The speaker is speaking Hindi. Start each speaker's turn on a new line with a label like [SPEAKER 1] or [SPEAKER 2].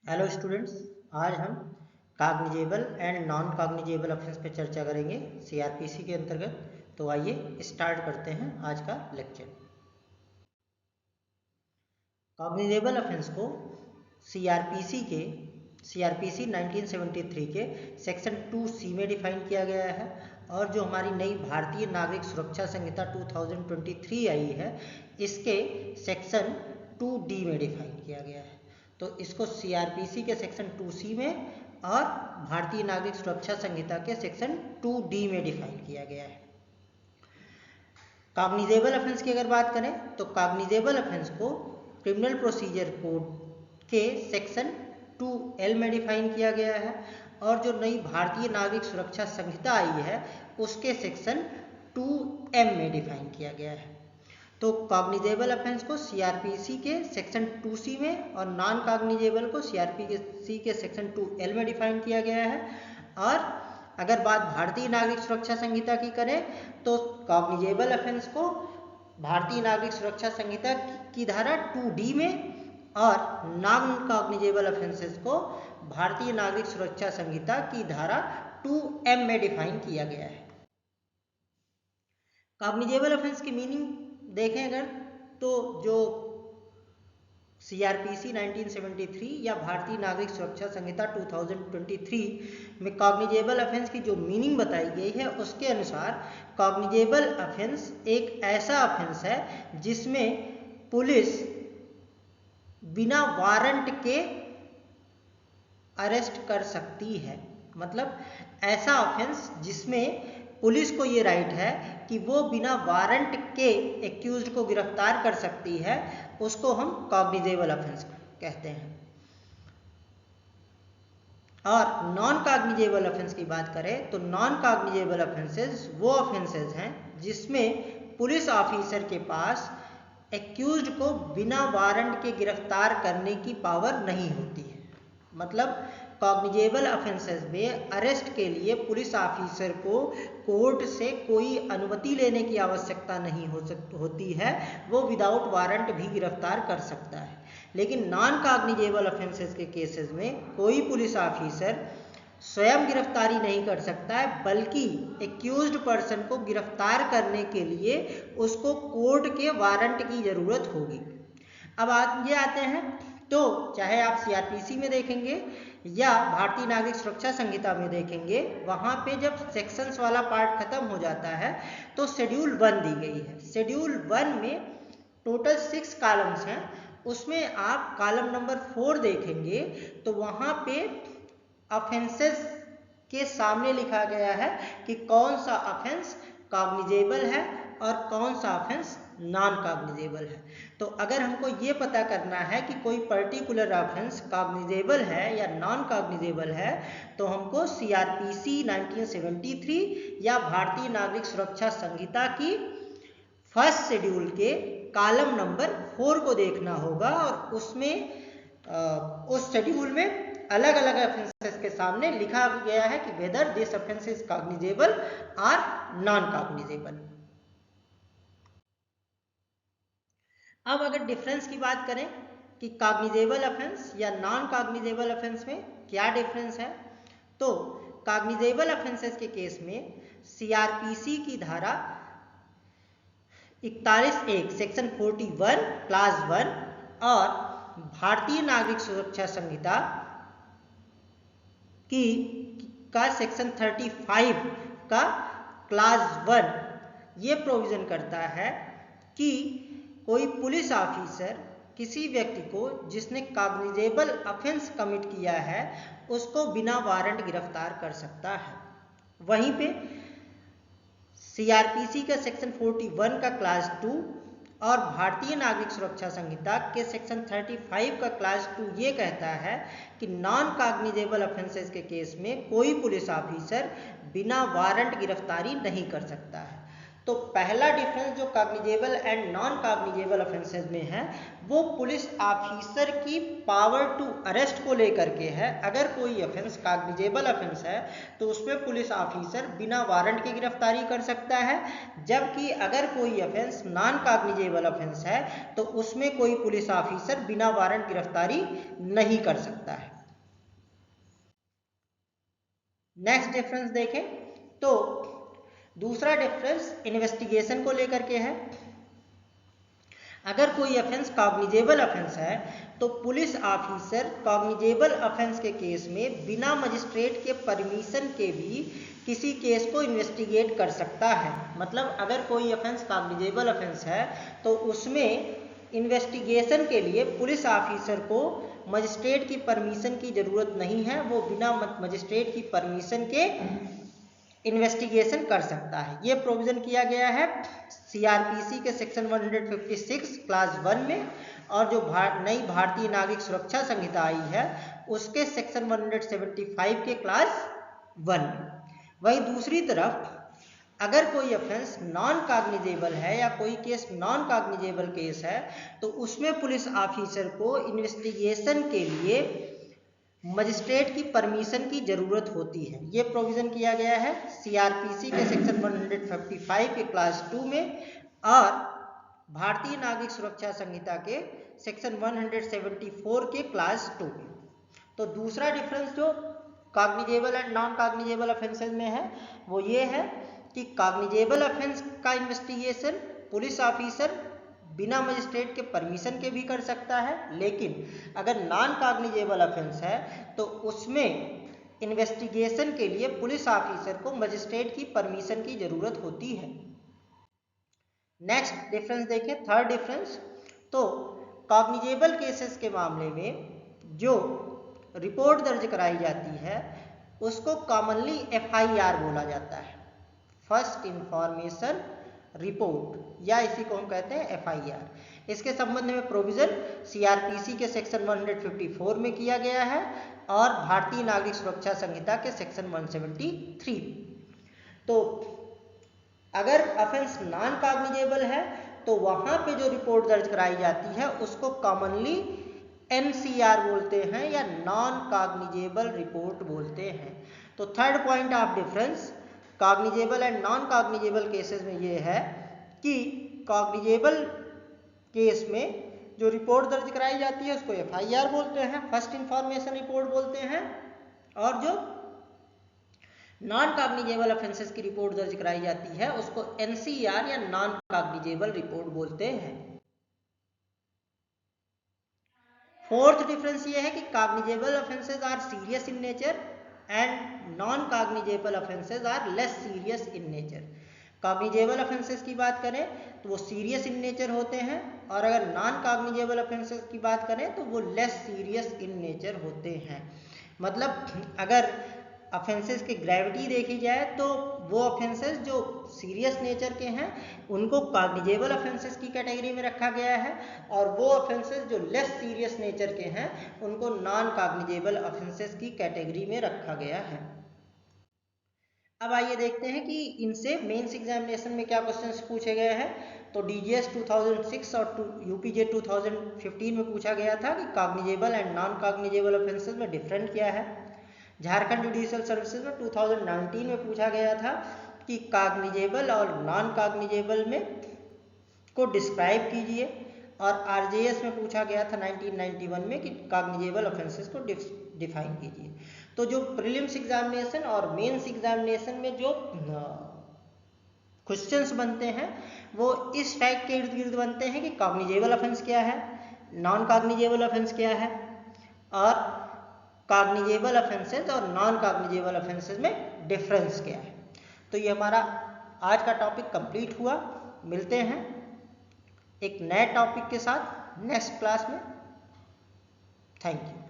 [SPEAKER 1] हेलो स्टूडेंट्स, आज हम cognizable and non cognizable offence पे चर्चा करेंगे सीआरपीसी के अंतर्गत। तो आइए स्टार्ट करते हैं आज का लेक्चर। कॉग्निजेबल ऑफेंस को सीआरपीसी 1973 के सेक्शन 2C में डिफाइन किया गया है, और जो हमारी नई भारतीय नागरिक सुरक्षा संहिता 2023 आई है इसके सेक्शन 2D में डिफाइन किया गया है। तो इसको सीआरपीसी के सेक्शन 2C में और भारतीय नागरिक सुरक्षा संहिता के सेक्शन 2D में डिफाइन किया गया है। कॉग्निजेबल ऑफेंस की अगर बात करें तो कॉग्निजेबल ऑफेंस को क्रिमिनल प्रोसीजर कोड के सेक्शन 2L में डिफाइन किया गया है, और जो नई भारतीय नागरिक सुरक्षा संहिता आई है उसके सेक्शन 2M में डिफाइन किया गया है। तो कॉग्निजेबल ऑफेंस को सीआरपीसी के सेक्शन 2C में और नॉन कॉग्निजेबल को सीआरपीसी के सेक्शन 2L में डिफाइन किया गया है। और अगर बात भारतीय नागरिक सुरक्षा संहिता की करें तो कॉग्निजेबल ऑफेंस को भारतीय नागरिक सुरक्षा संहिता की धारा 2D में और नॉन कॉग्निजेबल ऑफेंसेस को भारतीय नागरिक सुरक्षा संहिता की धारा 2M में डिफाइन किया गया है। कॉग्निजेबल ऑफेंस की मीनिंग देखें अगर तो जो सीआरपीसी 1973 या भारतीय नागरिक सुरक्षा संहिता 2023 में कॉग्निजेबल ऑफेंस की जो मीनिंग बताई गई है उसके अनुसार कॉग्निजेबल ऑफेंस एक ऐसा ऑफेंस है जिसमें पुलिस बिना वारंट के अरेस्ट कर सकती है। मतलब ऐसा ऑफेंस जिसमें पुलिस को ये राइट है कि वो बिना वारंट के एक्यूज्ड को गिरफ्तार कर सकती है, उसको हम कॉग्निजेबल ऑफेंस कहते हैं। और नॉन कॉग्निजेबल ऑफेंस की बात करें तो नॉन कॉग्निजेबल ऑफेंसेस वो ऑफेंसेस हैं जिसमें पुलिस ऑफिसर के पास एक्यूज्ड को बिना वारंट के गिरफ्तार करने की पावर नहीं होती है। मतलब कॉग्निजेबल ऑफेंसेस में अरेस्ट के लिए पुलिस ऑफिसर को कोर्ट से कोई अनुमति लेने की आवश्यकता नहीं होती है, वो विदाउट वारंट भी गिरफ्तार कर सकता है। लेकिन नॉन कॉग्निजेबल ऑफेंसेस के केसेस में कोई पुलिस ऑफिसर स्वयं गिरफ्तारी नहीं कर सकता है, बल्कि एक्यूज्ड पर्सन को गिरफ्तार करने के लिए उसको कोर्ट के वारंट की जरूरत होगी। अब आगे आते हैं तो चाहे आप सीआरपीसी में देखेंगे या भारतीय नागरिक सुरक्षा संहिता में देखेंगे, वहां पे जब सेक्शंस वाला पार्ट खत्म हो जाता है तो शेड्यूल 1 दी गई है। शेड्यूल 1 में टोटल 6 कॉलम्स हैं, उसमें आप कॉलम नंबर 4 देखेंगे तो वहां पे ऑफेंसेस के सामने लिखा गया है कि कौन सा ऑफेंस कॉग्निजेबल है और कौन सा ऑफेंस नॉन कॉग्निजेबल है। तो अगर हमको ये पता करना है कि कोई पर्टिकुलर ऑफेंस कॉग्निजेबल है या नॉन कॉग्निजेबल है तो हमको सीआरपीसी 1973 या भारतीय नागरिक सुरक्षा संहिता की फर्स्ट शेड्यूल के कॉलम नंबर 4 को देखना होगा, और उसमें उस शेड्यूल में अलग अलग ऑफेंसेस के सामने लिखा गया है कि whether this offence is cognizable और नॉन कॉग्निजेबल। अब अगर डिफरेंस की बात करें कि कॉग्निजेबल ऑफेंस या नॉन कॉग्निजेबल ऑफेंस में क्या डिफरेंस है, तो कॉग्निजेबल ऑफेंसेस के केस में सीआरपीसी की धारा 41(1) सेक्शन 41 क्लास 1 और भारतीय नागरिक सुरक्षा संहिता की का सेक्शन 35 का क्लास 1 ये प्रोविजन करता है कि कोई पुलिस ऑफिसर किसी व्यक्ति को जिसने कॉग्निजेबल ऑफेंस कमिट किया है उसको बिना वारंट गिरफ्तार कर सकता है। वहीं पे सीआरपीसी का सेक्शन 41 का क्लास 2 और भारतीय नागरिक सुरक्षा संहिता के सेक्शन 35 का क्लास 2 ये कहता है कि नॉन कॉग्निजेबल ऑफेंसेस के केस में कोई पुलिस ऑफिसर बिना वारंट गिरफ्तारी नहीं कर सकता है। तो पहला डिफरेंस जो cognizable and non cognizable offences में है वो पुलिस ऑफिसर की पावर टू अरेस्ट को लेकर के है। अगर कोई ऑफेंस कॉग्निजेबल ऑफेंस है तो उसमें पुलिस ऑफिसर बिना वारंट की गिरफ्तारी कर सकता है, जबकि अगर कोई ऑफेंस नॉन कॉग्निजेबल ऑफेंस है तो उसमें कोई पुलिस ऑफिसर बिना वारंट गिरफ्तारी नहीं कर सकता है। नेक्स्ट डिफरेंस देखें तो दूसरा डिफरेंस इन्वेस्टिगेशन को लेकर के है। अगर कोई ऑफेंस कॉग्निजेबल ऑफेंस है तो पुलिस ऑफिसर कॉग्निजेबल ऑफेंस के केस में बिना मजिस्ट्रेट के परमिशन के भी किसी केस को इन्वेस्टिगेट कर सकता है। मतलब अगर कोई ऑफेंस कॉग्निजेबल ऑफेंस है तो उसमें इन्वेस्टिगेशन के लिए पुलिस ऑफिसर को मजिस्ट्रेट की परमिशन की ज़रूरत नहीं है, वो बिना मजिस्ट्रेट की परमिशन के इन्वेस्टिगेशन कर सकता है। ये प्रोविज़न किया गया है सीआरपीसी के सेक्शन 156 क्लास 1 में, और जो नई भारतीय नागरिक सुरक्षा संहिता आई है उसके सेक्शन 175 के क्लास 1 में। वहीं दूसरी तरफ अगर कोई ऑफेंस नॉन कॉग्निजेबल है या कोई केस नॉन कॉग्निजेबल केस है तो उसमें पुलिस ऑफिसर को इन्वेस्टिगेशन के लिए मजिस्ट्रेट की परमिशन की जरूरत होती है। ये प्रोविजन किया गया है सीआरपीसी के सेक्शन 155 के क्लास 2 में और भारतीय नागरिक सुरक्षा संहिता के सेक्शन 174 के क्लास 2 में। तो दूसरा डिफरेंस जो cognizable and non cognizable offences में है वो ये है कि कॉग्निजेबल ऑफेंस का इन्वेस्टिगेशन पुलिस ऑफिसर बिना मजिस्ट्रेट के परमिशन के भी कर सकता है, लेकिन अगर नॉन कॉग्निजेबल ऑफेंस है तो उसमें इन्वेस्टिगेशन के लिए पुलिस ऑफिसर को मजिस्ट्रेट की परमिशन की जरूरत होती है। नेक्स्ट डिफरेंस देखें, थर्ड डिफरेंस। तो कॉग्निजेबल केसेस के मामले में जो रिपोर्ट दर्ज कराई जाती है उसको कॉमनली एफआईआर बोला जाता है, फर्स्ट इंफॉर्मेशन रिपोर्ट, या इसी को हम कहते हैं एफआईआर। इसके संबंध में प्रोविजन सीआरपीसी के सेक्शन 154 में किया गया है और भारतीय नागरिक सुरक्षा संहिता के सेक्शन 173। तो अगर ऑफेंस नॉन कॉग्निजेबल है तो वहां पे जो रिपोर्ट दर्ज कराई जाती है उसको कॉमनली एनसीआर बोलते हैं या नॉन कॉग्निजेबल रिपोर्ट बोलते हैं। तो third point of difference cognizable and non cognizable cases में ये है कि कॉग्निजेबल केस में जो रिपोर्ट दर्ज कराई जाती है उसको एफआईआर बोलते हैं, फर्स्ट इंफॉर्मेशन रिपोर्ट बोलते हैं, और जो नॉन कॉग्निजेबल ऑफेंसेस की रिपोर्ट दर्ज कराई जाती है उसको एनसीआर या नॉन कॉग्निजेबल रिपोर्ट बोलते हैं। फोर्थ डिफरेंस ये है कि cognizable offences are serious in nature and non cognizable offences are less serious in nature. Cognizable offences की बात करें तो वो सीरियस इन नेचर होते हैं, और अगर नॉन कॉग्निजेबल ऑफेंसेस की बात करें तो वो लेस सीरियस इन नेचर होते हैं। मतलब अगर ऑफेंसेस की ग्रेविटी देखी जाए तो वो ऑफेंसेस जो सीरियस नेचर के हैं उनको कॉग्निजेबल ऑफेंसेस की कैटेगरी में रखा गया है, और वो ऑफेंसेस जो लेस सीरियस नेचर के हैं उनको नॉन कॉग्निजेबल ऑफेंसेस की कैटेगरी में रखा गया है। अब आइए देखते हैं कि इनसे मेंस एग्जामिनेशन में क्या क्वेश्चंस पूछे गए हैं। तो डीजीएस 2006 और यूपीजे 2015 में पूछा गया था कि cognizable and non cognizable offences में डिफरेंट क्या है। झारखंड जुडिशियल सर्विसेज में 2019 में पूछा गया था कि कॉग्निजेबल और नॉन कॉग्निजेबल में को डिस्क्राइब कीजिए, और आरजेएस में पूछा गया था 1991 में कि कॉग्निजेबल ऑफेंसेस को डिफाइन कीजिए। तो जो प्रीलिम्स एग्जामिनेशन और मेंस एग्जामिनेशन में जो क्वेश्चंस बनते हैं वो इस फैक्ट के इर्द गिर्द बनते हैं कि कॉग्निजेबल ऑफेंस क्या है, नॉन कॉग्निजेबल ऑफेंस क्या है, और कॉग्निजेबल ऑफेंसेस और नॉन कॉग्निजेबल ऑफेंसेस में डिफरेंस क्या है। तो ये हमारा आज का टॉपिक कंप्लीट हुआ। मिलते हैं एक नए टॉपिक के साथ नेक्स्ट क्लास में। Thank you.